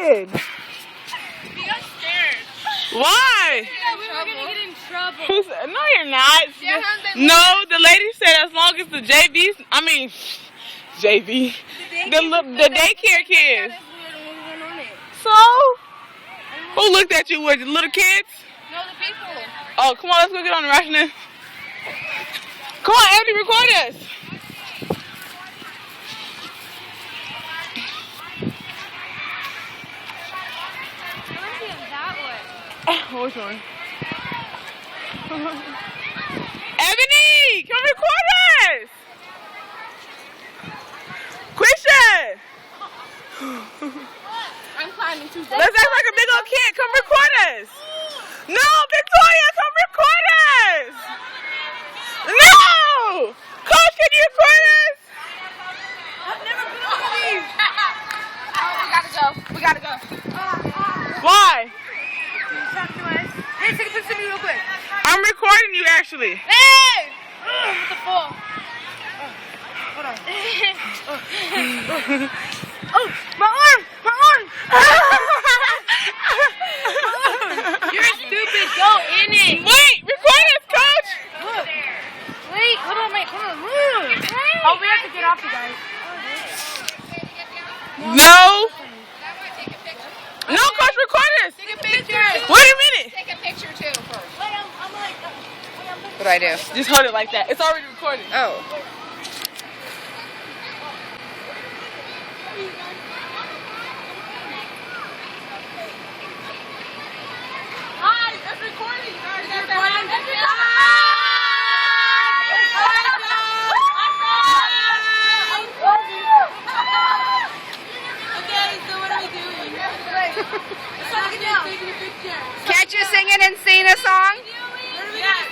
recording. We got scared. Why? Yeah, we were gonna get in trouble. Who said, no, you're not. Yeah, No, the lady said as long as the JV, the daycare kids. So, who looked at you with the little kids? No, the people. Oh, come on, let's go get on the rationing. Come on, Andy, record us. Which one? Ebony, come record us. Quisha. I'm climbing too. Let's act like a big old kid. Come record us. No, Victoria, come record us. No! Coach, can you record us? I've never been on these. Oh, we gotta go. Why? Hey, take a picture of me real quick. I'm recording you, actually. Hey! What the fuck? Hold on. Oh, my arm! My arm! You're stupid. Go in it. Wait, record us, Coach. Look. Wait, hold on, mate. Come on. Oh, we have to get off, you guys. No. No, Coach, record us. Take a picture. Wait a minute. Take a picture too first. Wait, I'm like. What do I do? Just hold it like that. It's already recorded. Oh. Hi, it's recording. Can't you sing it and sing a song? Yeah.